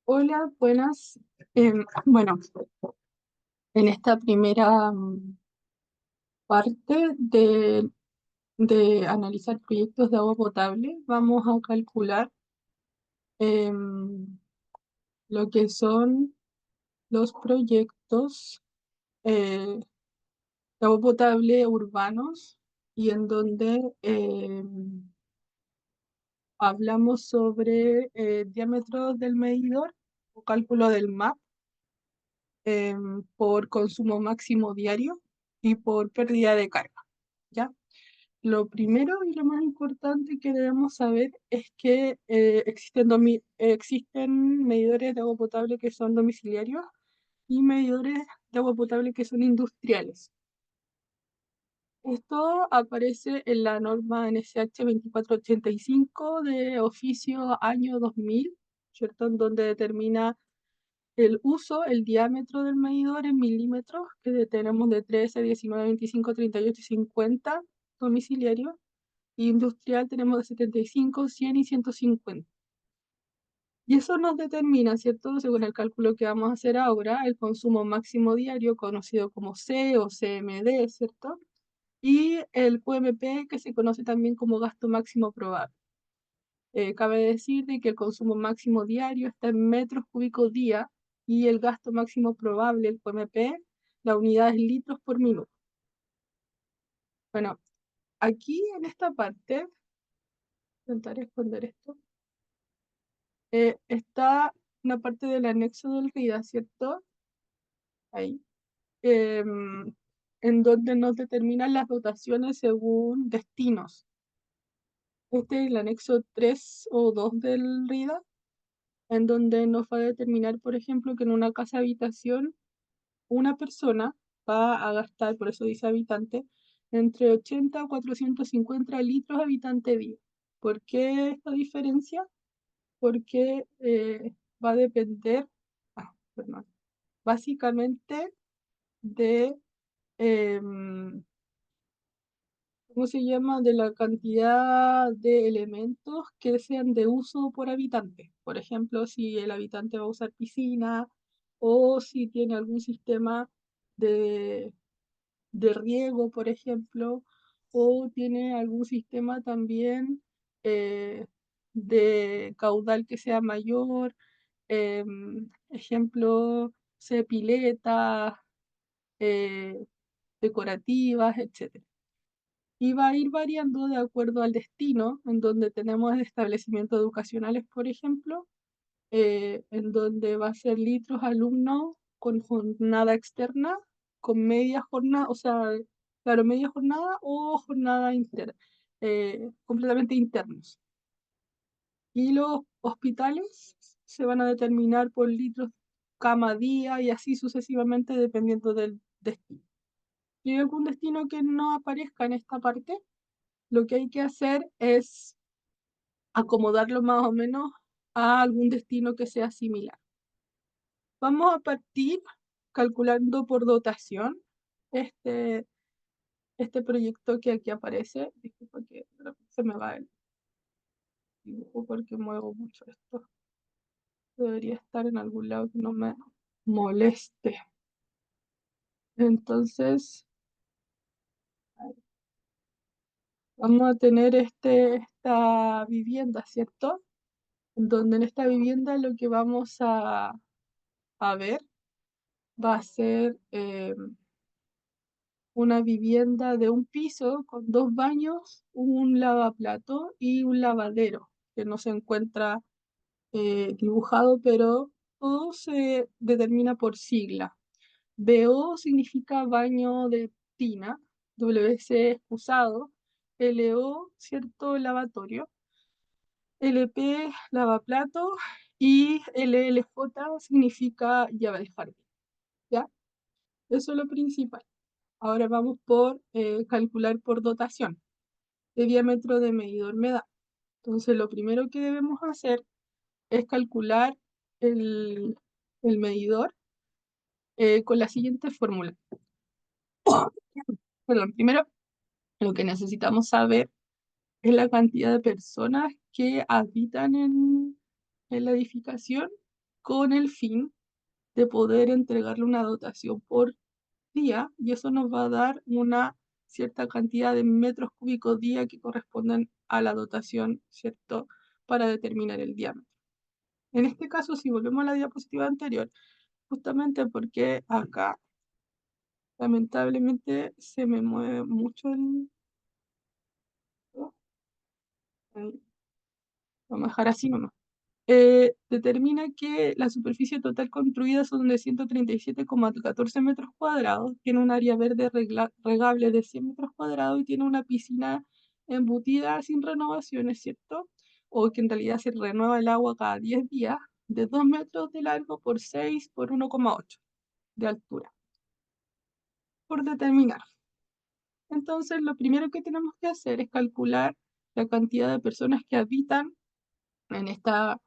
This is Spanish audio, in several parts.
Hola, buenas. Bueno, en esta primera parte de analizar proyectos de agua potable, vamos a calcular em, lo que son los proyectos de agua potable urbanos y en donde hablamos sobre diámetros del medidor o cálculo del MAP por consumo máximo diario y por pérdida de carga, ¿ya? Lo primero y lo más importante que debemos saber es que existen medidores de agua potable que son domiciliarios y medidores de agua potable que son industriales. Esto aparece en la norma NSH 2485 de oficio año 2000, ¿cierto? En donde determina el uso, el diámetro del medidor en milímetros, que tenemos de 13, 19, 25, 38 y 50 domiciliario. Industrial tenemos de 75, 100 y 150. Y eso nos determina, ¿cierto? Según el cálculo que vamos a hacer ahora, el consumo máximo diario, conocido como C o CMD, ¿cierto? Y el QMP, que se conoce también como gasto máximo probable. Cabe decir de que el consumo máximo diario está en metros cúbicos día y el gasto máximo probable, el QMP, la unidad es litros por minuto. Bueno, aquí en esta parte, intentaré esconder esto, está una parte del anexo del RIDA, ¿cierto? Ahí. En donde nos determinan las dotaciones según destinos. Este es el anexo 3 o 2 del RIDA, en donde nos va a determinar, por ejemplo, que en una casa habitación una persona va a gastar, por eso dice habitante, entre 80 a 450 litros habitante día. ¿Por qué esta diferencia? Porque va a depender, perdón, básicamente de, ¿cómo se llama? De la cantidad de elementos que sean de uso por habitante. Por ejemplo, si el habitante va a usar piscina o si tiene algún sistema de riego, por ejemplo, o tiene algún sistema también de caudal que sea mayor, ejemplo, piletas decorativas, etc. Y va a ir variando de acuerdo al destino, en donde tenemos establecimientos educacionales, por ejemplo, en donde va a ser litros alumnos con jornada externa, con media jornada, o sea, claro, media jornada o jornada interna, completamente internos. Y los hospitales se van a determinar por litros cama día y así sucesivamente dependiendo del destino. Si hay algún destino que no aparezca en esta parte, lo que hay que hacer es acomodarlo más o menos a algún destino que sea similar. Vamos a partir calculando por dotación este, este proyecto que aquí aparece. Disculpa que se me va el dibujo porque muevo mucho esto. Debería estar en algún lado que no me moleste. Entonces, vamos a tener esta vivienda, ¿cierto? En donde en esta vivienda lo que vamos a ver va a ser una vivienda de un piso con 2 baños, un lavaplato y un lavadero, que no se encuentra dibujado, pero todo se determina por sigla. BO significa baño de tina, WC excusado, LO, cierto, lavatorio, LP, lavaplato y LLJ significa llave de jardín, ¿ya? Eso es lo principal. Ahora vamos por calcular por dotación. ¿Qué diámetro de medidor me da? Entonces, lo primero que debemos hacer es calcular el medidor con la siguiente fórmula. Perdón, primero lo que necesitamos saber es la cantidad de personas que habitan en la edificación con el fin de poder entregarle una dotación por día, y eso nos va a dar una cierta cantidad de metros cúbicos día que corresponden a la dotación, ¿cierto?, para determinar el diámetro. En este caso, si volvemos a la diapositiva anterior, justamente porque acá lamentablemente se me mueve mucho el... ahí, vamos a dejar así nomás. Determina que la superficie total construida son de 137,14 metros cuadrados, tiene un área verde regable de 100 metros cuadrados y tiene una piscina embutida sin renovaciones, ¿cierto? O que en realidad se renueva el agua cada 10 días, de 2 metros de largo por 6 por 1,8 de altura. Por determinar. Entonces, lo primero que tenemos que hacer es calcular la cantidad de personas que habitan en esta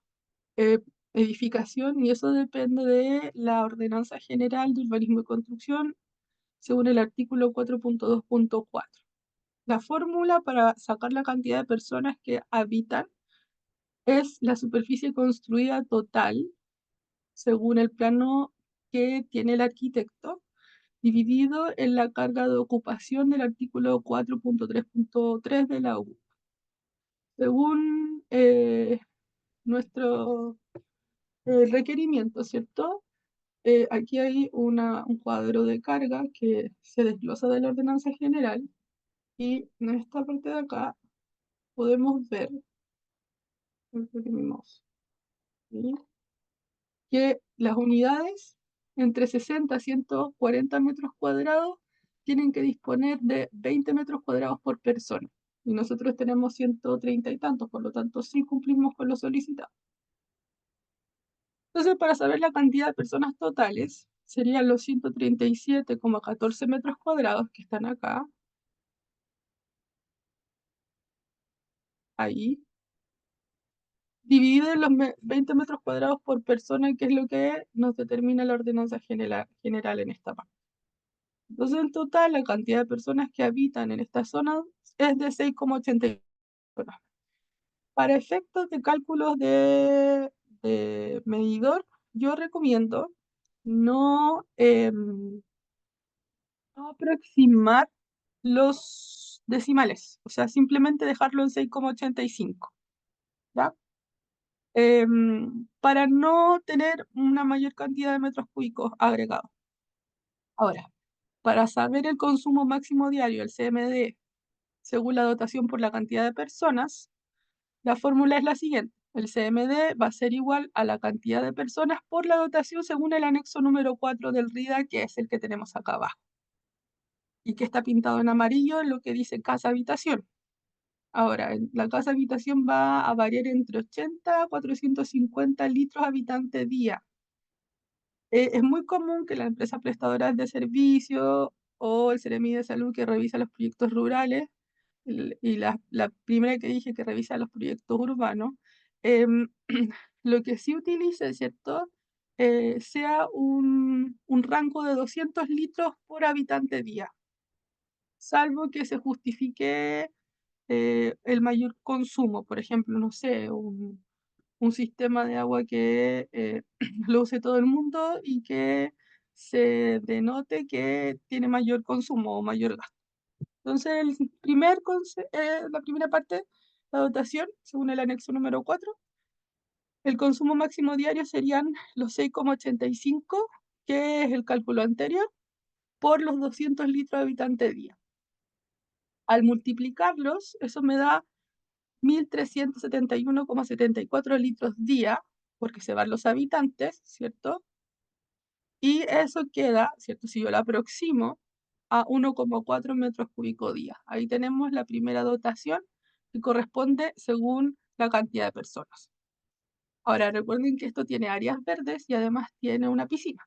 eh, edificación, y eso depende de la Ordenanza General de Urbanismo y Construcción, según el artículo 4.2.4. La fórmula para sacar la cantidad de personas que habitan es la superficie construida total, según el plano que tiene el arquitecto, dividido en la carga de ocupación del artículo 4.3.3 de la U. Según nuestro requerimiento, ¿cierto? Aquí hay un cuadro de carga que se desglosa de la ordenanza general, y en esta parte de acá podemos ver ¿sí?, que las unidades entre 60 a 140 metros cuadrados tienen que disponer de 20 metros cuadrados por persona. Y nosotros tenemos 130 y tantos, por lo tanto sí cumplimos con lo solicitado. Entonces, para saber la cantidad de personas totales, serían los 137,14 metros cuadrados que están acá, ahí, dividido en los 20 metros cuadrados por persona, que es lo que nos determina la ordenanza general en esta parte. Entonces, en total, la cantidad de personas que habitan en esta zona es de 6,80 personas. Para efectos de cálculos de medidor, yo recomiendo no, no aproximar los decimales, o sea, simplemente dejarlo en 6,85, ¿ya? Para no tener una mayor cantidad de metros cúbicos agregados. Ahora, para saber el consumo máximo diario, el CMD, según la dotación por la cantidad de personas, la fórmula es la siguiente. El CMD va a ser igual a la cantidad de personas por la dotación según el anexo número 4 del RIDA, que es el que tenemos acá abajo, y que está pintado en amarillo en lo que dice casa-habitación. Ahora, la casa habitación va a variar entre 80 a 450 litros habitante día. Es muy común que las empresas prestadoras de servicio o el Seremi de Salud, que revisa los proyectos rurales, y la primera que dije, que revisa los proyectos urbanos, em, lo que sí utilice, ¿cierto?, sea un rango de 200 litros por habitante día, salvo que se justifique el mayor consumo. Por ejemplo, no sé, un sistema de agua que lo use todo el mundo y que se denote que tiene mayor consumo o mayor gasto. Entonces, la primera parte, la dotación, según el anexo número 4, el consumo máximo diario serían los 6,85, que es el cálculo anterior, por los 200 litros habitante día. Al multiplicarlos, eso me da 1.371,74 litros día, porque se van los habitantes, ¿cierto? Y eso queda, ¿cierto?, si yo lo aproximo, a 1,4 metros cúbicos día. Ahí tenemos la primera dotación, que corresponde según la cantidad de personas. Ahora, recuerden que esto tiene áreas verdes y además tiene una piscina.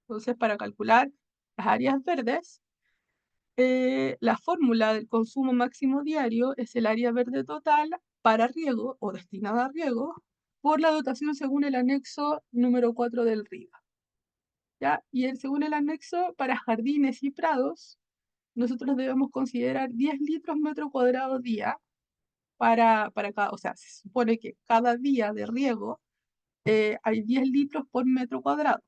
Entonces, para calcular las áreas verdes, la fórmula del consumo máximo diario es el área verde total para riego o destinada a riego por la dotación según el anexo número 4 del RIDA, ¿ya? Y según el anexo, para jardines y prados, nosotros debemos considerar 10 litros metro cuadrado día para cada, o sea, se supone que cada día de riego hay 10 litros por metro cuadrado.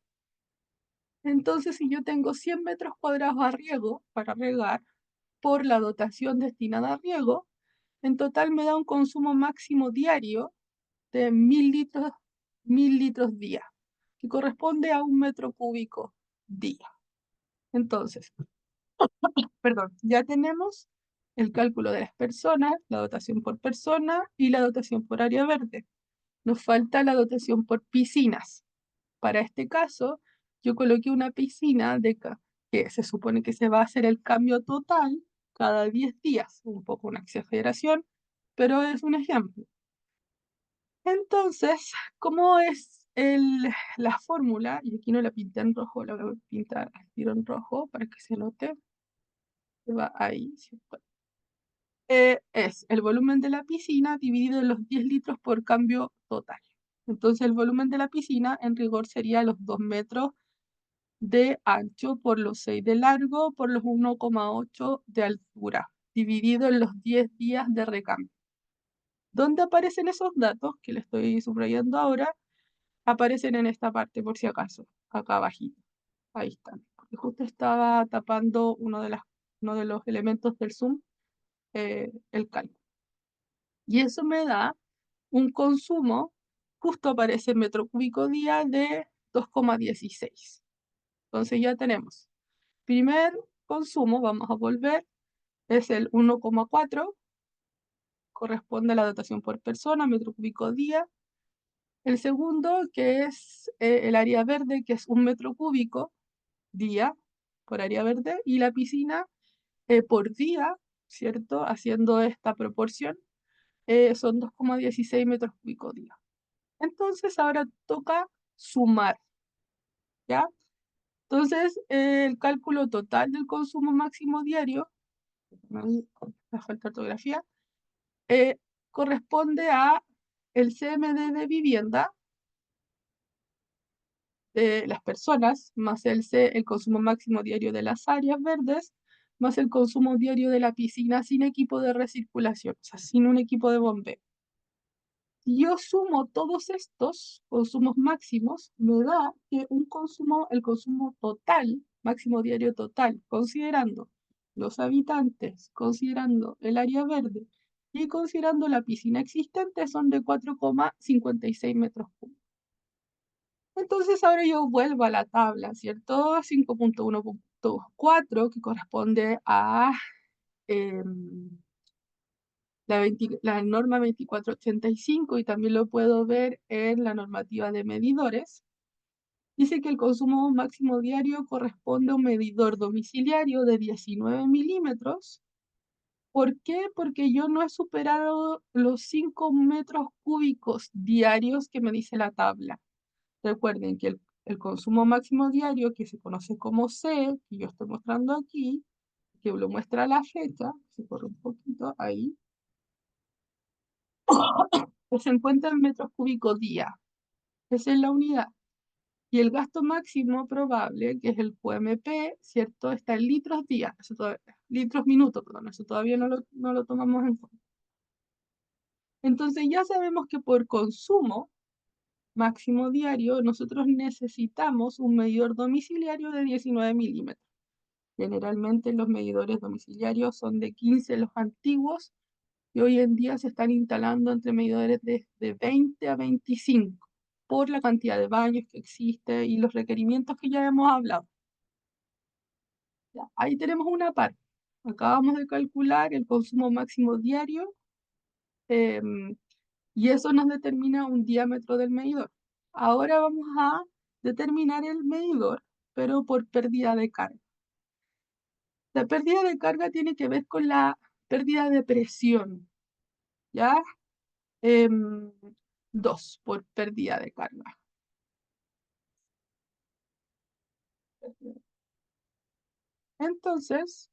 Entonces, si yo tengo 100 metros cuadrados a riego para regar por la dotación destinada a riego, en total me da un consumo máximo diario de 1000 litros día, que corresponde a 1 metro cúbico día. Entonces, perdón, ya tenemos el cálculo de las personas, la dotación por persona y la dotación por área verde. Nos falta la dotación por piscinas. Para este caso, yo coloqué una piscina que se supone que se va a hacer el cambio total cada 10 días. Un poco una exageración, pero es un ejemplo. Entonces, ¿cómo es la fórmula? Y aquí no la pinté en rojo, la voy a pintar al tiro en rojo para que se note. Que va ahí, ¿cierto? Es el volumen de la piscina dividido en los 10 litros por cambio total. Entonces, el volumen de la piscina en rigor sería los 2 metros de ancho por los 6 de largo por los 1,8 de altura, dividido en los 10 días de recambio. ¿Dónde aparecen esos datos que le estoy subrayando ahora? Aparecen en esta parte por si acaso, acá abajito. Ahí están. Porque justo estaba tapando uno de los elementos del Zoom, el cálculo. Y eso me da un consumo, justo aparece en metro cúbico día de 2,16. Entonces ya tenemos. Primer consumo, vamos a volver, es el 1,4, corresponde a la dotación por persona, metro cúbico día. El segundo, que es el área verde, que es 1 metro cúbico día por área verde, y la piscina por día, ¿cierto? Haciendo esta proporción, son 2,16 metros cúbicos día. Entonces ahora toca sumar, ¿ya? Entonces el cálculo total del consumo máximo diario, me falta ortografía, eh, corresponde a el CMD de vivienda de las personas, más el consumo máximo diario de las áreas verdes, más el consumo diario de la piscina sin equipo de recirculación, o sea, sin un equipo de bombeo. Si yo sumo todos estos consumos máximos, me da que el consumo total, máximo diario total, considerando los habitantes, considerando el área verde y considerando la piscina existente, son de 4,56 metros cúbicos. Entonces ahora yo vuelvo a la tabla, ¿cierto? 5.1.4, que corresponde a la norma 2485 y también lo puedo ver en la normativa de medidores. Dice que el consumo máximo diario corresponde a un medidor domiciliario de 19 milímetros. ¿Por qué? Porque yo no he superado los 5 metros cúbicos diarios que me dice la tabla. Recuerden que el consumo máximo diario, que se conoce como C, que yo estoy mostrando aquí, que lo muestra la fecha, se corre un poquito ahí, que se encuentra en metros cúbicos día. Esa es la unidad. Y el gasto máximo probable, que es el QMP, ¿cierto? Está en litros día, litros minuto, perdón, eso todavía no lo tomamos en cuenta. Entonces ya sabemos que por consumo máximo diario, nosotros necesitamos un medidor domiciliario de 19 milímetros. Generalmente los medidores domiciliarios son de 15 los antiguos y hoy en día se están instalando entre medidores de 20 a 25 por la cantidad de baños que existe y los requerimientos que ya hemos hablado. Ya, ahí tenemos una parte. Acabamos de calcular el consumo máximo diario y eso nos determina un diámetro del medidor. Ahora vamos a determinar el medidor, pero por pérdida de carga. La pérdida de carga tiene que ver con la pérdida de presión, ¿ya? 2 por pérdida de carga. Entonces,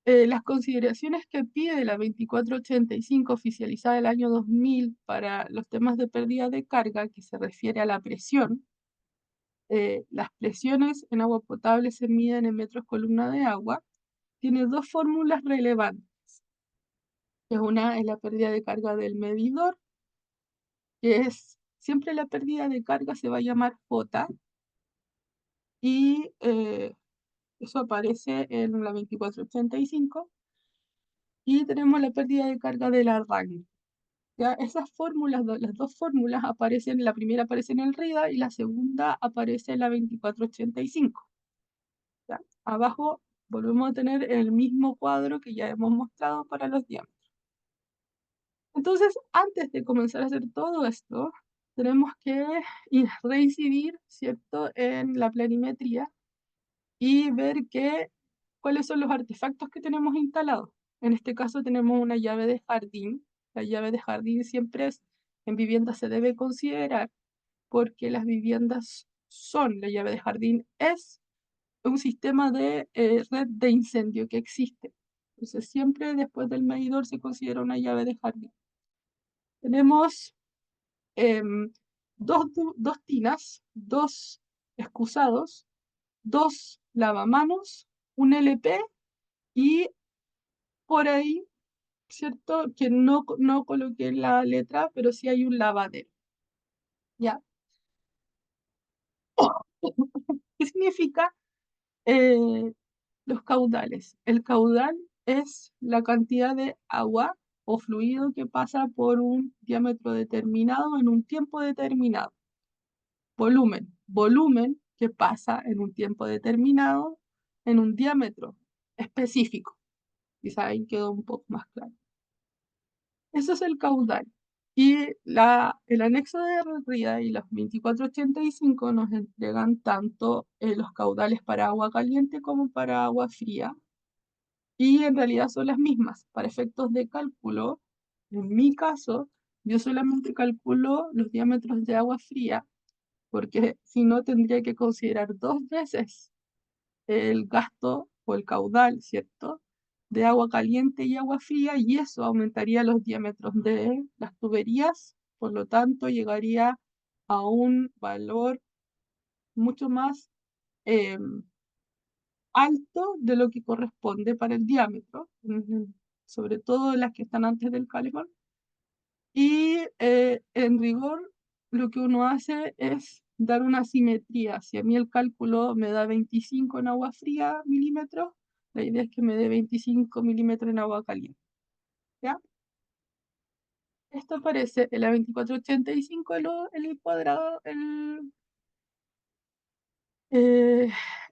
las consideraciones que pide la 2485 oficializada del año 2000 para los temas de pérdida de carga, que se refiere a la presión, las presiones en agua potable se miden en metros columna de agua, tiene dos fórmulas relevantes. Una es la pérdida de carga del medidor, que es siempre la pérdida de carga se va a llamar J y eso aparece en la 2485 y tenemos la pérdida de carga de la RAN. ¿Ya? Esas fórmulas, las dos fórmulas aparecen, la primera aparece en el RIDA y la segunda aparece en la 2485. ¿Ya? Abajo volvemos a tener el mismo cuadro que ya hemos mostrado para los diámetros. Entonces, antes de comenzar a hacer todo esto, tenemos que reincidir, ¿cierto?, en la planimetría y ver cuáles son los artefactos que tenemos instalados. En este caso tenemos una llave de jardín. La llave de jardín siempre en vivienda se debe considerar porque las viviendas la llave de jardín es un sistema de red de incendio que existe. Entonces siempre después del medidor se considera una llave de jardín. Tenemos dos tinas, dos excusados, dos lavamanos, un LP y por ahí, ¿cierto? Que no coloqué la letra, pero sí hay un lavadero. ¿Ya? ¿Qué significa los caudales? El caudal es la cantidad de agua o fluido que pasa por un diámetro determinado en un tiempo determinado. Volumen que pasa en un tiempo determinado en un diámetro específico. Quizá ahí quedó un poco más claro. Eso es el caudal. Y el anexo de RIDA y los 2485 nos entregan tanto los caudales para agua caliente como para agua fría. Y en realidad son las mismas. Para efectos de cálculo, en mi caso, yo solamente calculo los diámetros de agua fría, porque si no tendría que considerar dos veces el gasto o el caudal, ¿cierto? De agua caliente y agua fría, y eso aumentaría los diámetros de las tuberías, por lo tanto llegaría a un valor mucho más alto de lo que corresponde para el diámetro, sobre todo las que están antes del calefón. Y en rigor, lo que uno hace es dar una simetría. Si a mí el cálculo me da 25 en agua fría milímetros, la idea es que me dé 25 milímetros en agua caliente. ¿Ya? Esto aparece en la 2485 el cuadrado,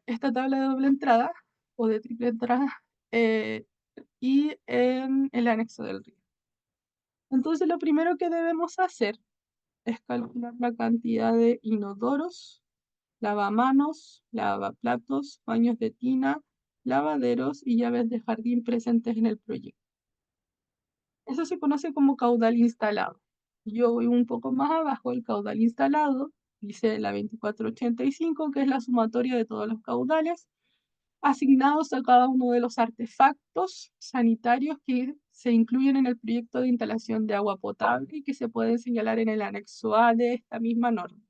esta tabla de doble entrada o de triple entrada eh, y en el anexo del RIA. Entonces lo primero que debemos hacer es calcular la cantidad de inodoros, lavamanos, lavaplatos, baños de tina, lavaderos y llaves de jardín presentes en el proyecto. Eso se conoce como caudal instalado. Yo voy un poco más abajo, el caudal instalado, dice la 2485, que es la sumatoria de todos los caudales asignados a cada uno de los artefactos sanitarios que se incluyen en el proyecto de instalación de agua potable y que se pueden señalar en el anexo A de esta misma norma.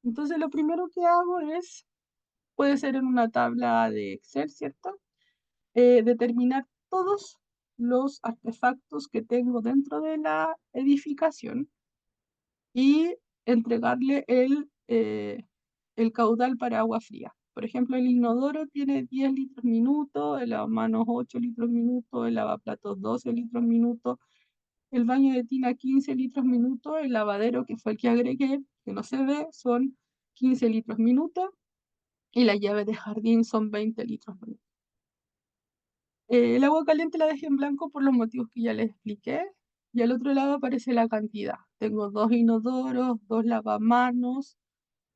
Entonces lo primero que hago puede ser en una tabla de Excel, ¿cierto? Determinar todos los artefactos que tengo dentro de la edificación y entregarle el caudal para agua fría. Por ejemplo, el inodoro tiene 10 litros minuto, el lavamanos 8 litros minuto, el lavaplatos 12 litros minuto, el baño de tina 15 litros minuto, el lavadero, que fue el que agregué, que no se ve, son 15 litros minuto, y la llave de jardín son 20 litros minuto. El agua caliente la dejé en blanco por los motivos que ya les expliqué. Y al otro lado aparece la cantidad. Tengo 2 inodoros, 2 lavamanos,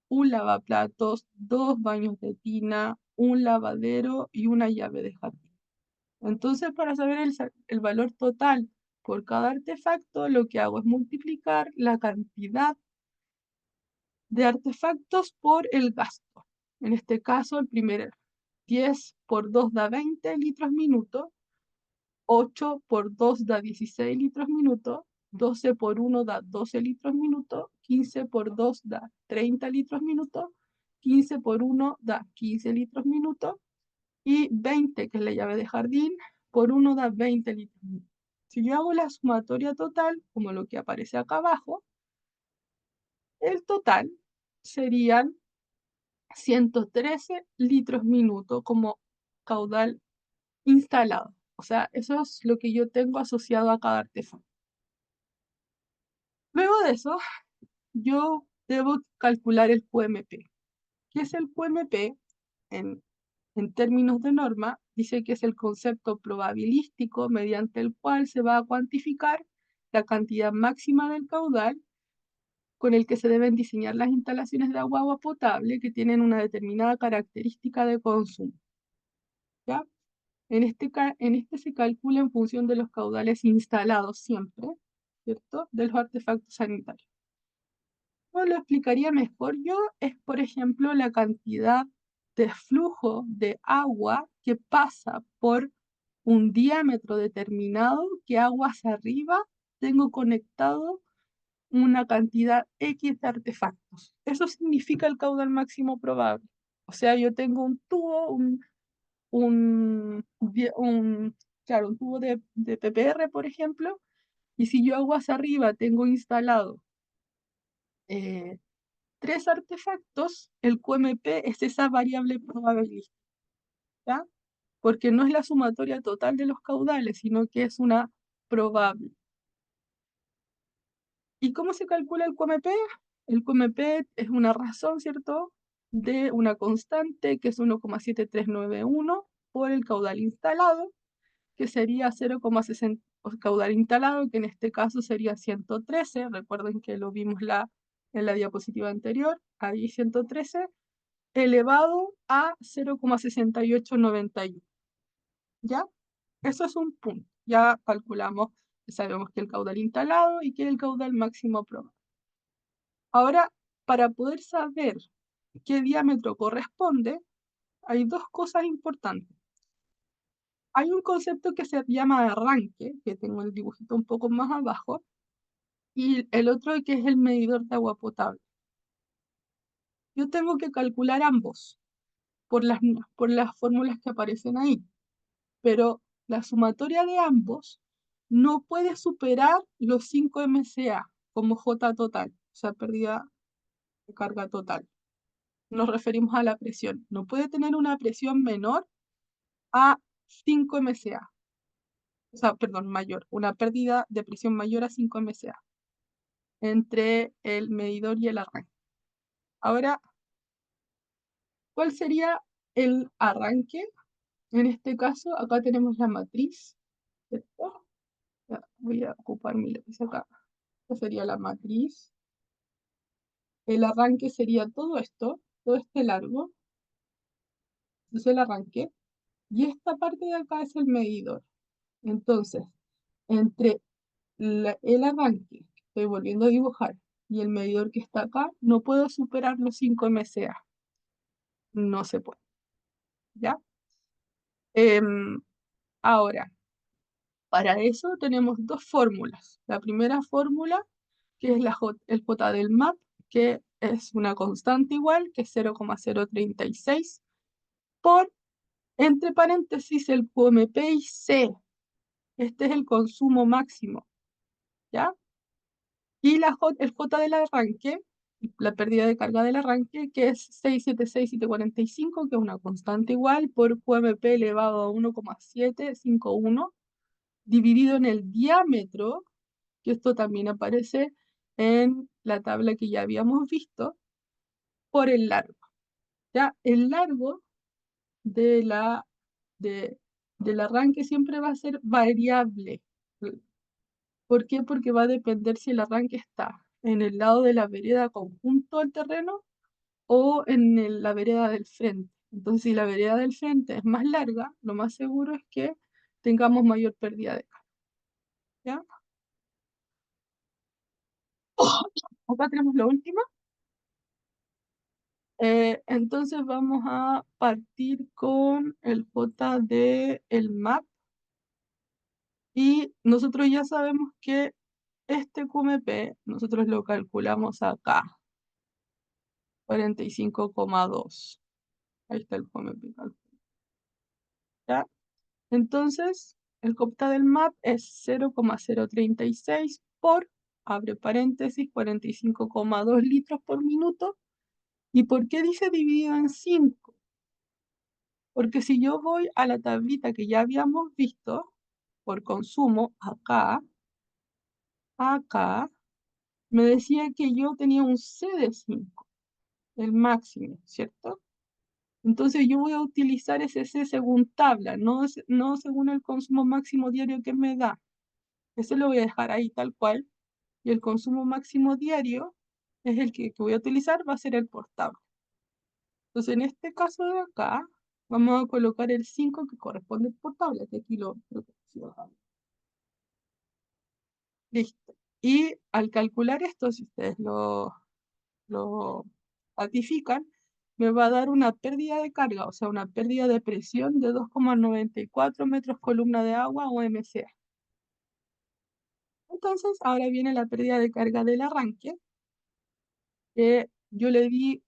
un lavaplatos, 2 baños de tina, un lavadero y una llave de jardín. Entonces, para saber el valor total por cada artefacto, lo que hago es multiplicar la cantidad de artefactos por el gasto. En este caso, el primer 10 por 2 da 20 litros minuto, 8 por 2 da 16 litros minuto, 12 por 1 da 12 litros minuto, 15 por 2 da 30 litros minuto, 15 por 1 da 15 litros minuto y 20, que es la llave de jardín, por 1 da 20 litros minuto. Si yo hago la sumatoria total, como lo que aparece acá abajo, El total serían 113 litros minuto como caudal instalado. O sea, eso es lo que yo tengo asociado a cada artefacto. Luego de eso, yo debo calcular el QMP. ¿Qué es el QMP? En, en términos de norma, dice que es el concepto probabilístico mediante el cual se va a cuantificar la cantidad máxima del caudal con el que se deben diseñar las instalaciones de agua potable que tienen una determinada característica de consumo. ¿Ya? En este se calcula en función de los caudales instalados siempre, ¿cierto? De los artefactos sanitarios. Como lo explicaría mejor yo, es por ejemplo la cantidad de flujo de agua que pasa por un diámetro determinado que aguas arriba tengo conectado una cantidad X de artefactos. Eso significa el caudal máximo probable. O sea, yo tengo un tubo, claro, un tubo de PPR, por ejemplo, y si yo aguas arriba tengo instalado 3 artefactos, el QMP es esa variable probabilística, ¿ya? Porque no es la sumatoria total de los caudales, sino que es una probable. ¿Y cómo se calcula el QMP? El QMP es una razón, ¿cierto?, de una constante que es 1,7391 por el caudal instalado, que sería 0,60, caudal instalado, que en este caso sería 113. Recuerden que lo vimos en la diapositiva anterior, ahí 113, elevado a 0,6891. ¿Ya? Eso es un punto. Ya calculamos, sabemos que el caudal instalado y que el caudal máximo probable. Ahora, para poder saber qué diámetro corresponde, hay dos cosas importantes. Hay un concepto que se llama arranque, que tengo el dibujito un poco más abajo, y el otro que es el medidor de agua potable. Yo tengo que calcular ambos por las fórmulas que aparecen ahí, pero la sumatoria de ambos no puede superar los 5 MCA como J total, o sea, pérdida de carga total. Nos referimos a la presión. No puede tener una presión menor a 5 MCA. O sea, perdón, mayor. Una pérdida de presión mayor a 5 MCA entre el medidor y el arranque. Ahora, ¿cuál sería el arranque? En este caso, acá tenemos la matriz, ¿cierto? Ya, voy a ocupar mi lápiz acá. Esta sería la matriz. El arranque sería todo esto, todo este largo. Eso es el arranque. Y esta parte de acá es el medidor. Entonces, entre el arranque que estoy volviendo a dibujar y el medidor que está acá, no puedo superar los 5 MCA. No se puede. ¿Ya? Ahora, para eso tenemos dos fórmulas. La primera fórmula, que es el J del MAP, que es una constante igual, que es 0,036, por, entre paréntesis, el QMP y C. Este es el consumo máximo, ¿ya? Y el J del arranque, la pérdida de carga del arranque, que es 676,745, que es una constante igual, por QMP elevado a 1,751, dividido en el diámetro, que esto también aparece en la tabla que ya habíamos visto, por el largo. ¿Ya? El largo de de, del arranque siempre va a ser variable. ¿Por qué? Porque va a depender si el arranque está en el lado de la vereda conjunto al terreno o en la vereda del frente. Entonces, si la vereda del frente es más larga, lo más seguro es que tengamos mayor pérdida de carga. ¿Ya? Acá tenemos la última. Entonces vamos a partir con el J de el MAP y nosotros ya sabemos que este QMP nosotros lo calculamos acá, 45,2. Ahí está el QMP. ¿Ya? Entonces, el J del MAP es 0,036 por abre paréntesis, 45,2 litros por minuto. ¿Y por qué dice dividido en 5? Porque si yo voy a la tablita que ya habíamos visto, por consumo, acá, me decía que yo tenía un C de 5, el máximo, ¿cierto? Entonces yo voy a utilizar ese C según tabla, no según el consumo máximo diario que me da. Ese lo voy a dejar ahí tal cual. Y el consumo máximo diario es el que voy a utilizar, va a ser el por tabla. Entonces en este caso de acá, vamos a colocar el 5 que corresponde por tabla, que aquí lo puse acá. Listo. Y al calcular esto, si ustedes lo ratifican, me va a dar una pérdida de carga, o sea, una pérdida de presión de 2,94 metros columna de agua o MCA. Entonces, ahora viene la pérdida de carga del arranque, que yo le di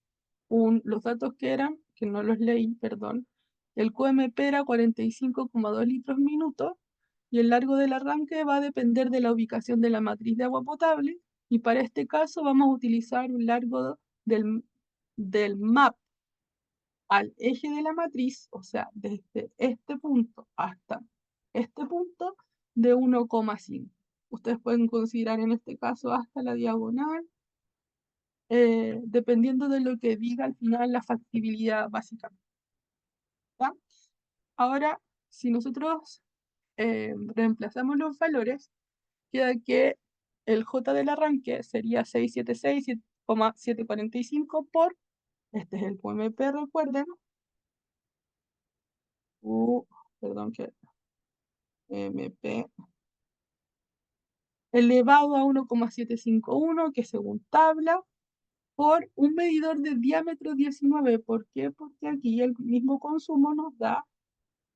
los datos que eran, que no los leí, perdón. El QMP era 45,2 litros minuto y el largo del arranque va a depender de la ubicación de la matriz de agua potable, y para este caso vamos a utilizar un largo del MAP al eje de la matriz, o sea, desde este punto hasta este punto, de 1,5. Ustedes pueden considerar en este caso hasta la diagonal, dependiendo de lo que diga al final la factibilidad básica. ¿Ya? Ahora, si nosotros reemplazamos los valores, queda que el J del arranque sería 676,745 por, este es el QMP, recuerden, perdón, que MP elevado a 1,751, que según tabla, por un medidor de diámetro 19. ¿Por qué? Porque aquí el mismo consumo nos da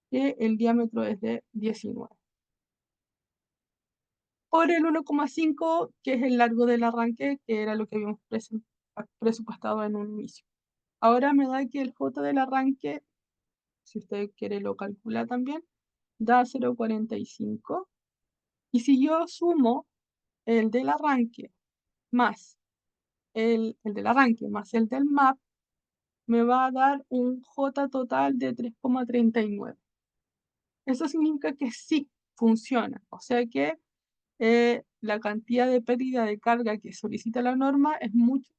que el diámetro es de 19. Por el 1,5, que es el largo del arranque, que era lo que habíamos presupuestado en un inicio. Ahora me da que el J del arranque, si usted quiere lo calcula también, da 0,45. Y si yo sumo el del arranque más el del arranque más el del MAP, me va a dar un J total de 3,39. Eso significa que sí funciona, o sea que la cantidad de pérdida de carga que solicita la norma es mucho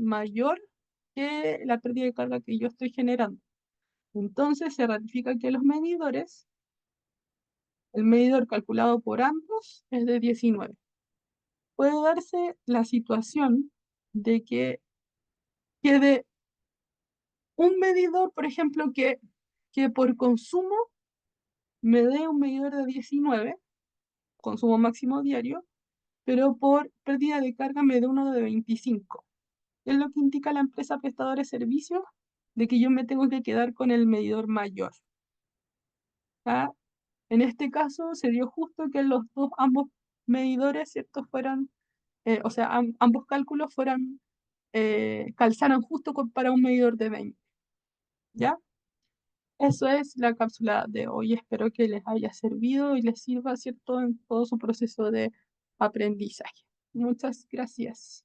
mayor que la pérdida de carga que yo estoy generando. Entonces se ratifica que los medidores, el medidor calculado por ambos es de 19. Puede darse la situación de que quede un medidor, por ejemplo, que por consumo me dé un medidor de 19, consumo máximo diario, pero por pérdida de carga me dé uno de 25. Es lo que indica la empresa prestadora de servicios de que yo me tengo que quedar con el medidor mayor. ¿Ya? En este caso se dio justo que ambos medidores, ¿cierto? Fueran, o sea, ambos cálculos calzaran justo para un medidor de 20. ¿Ya? Eso es la cápsula de hoy. Espero que les haya servido y les sirva, ¿cierto?, en todo su proceso de aprendizaje. Muchas gracias.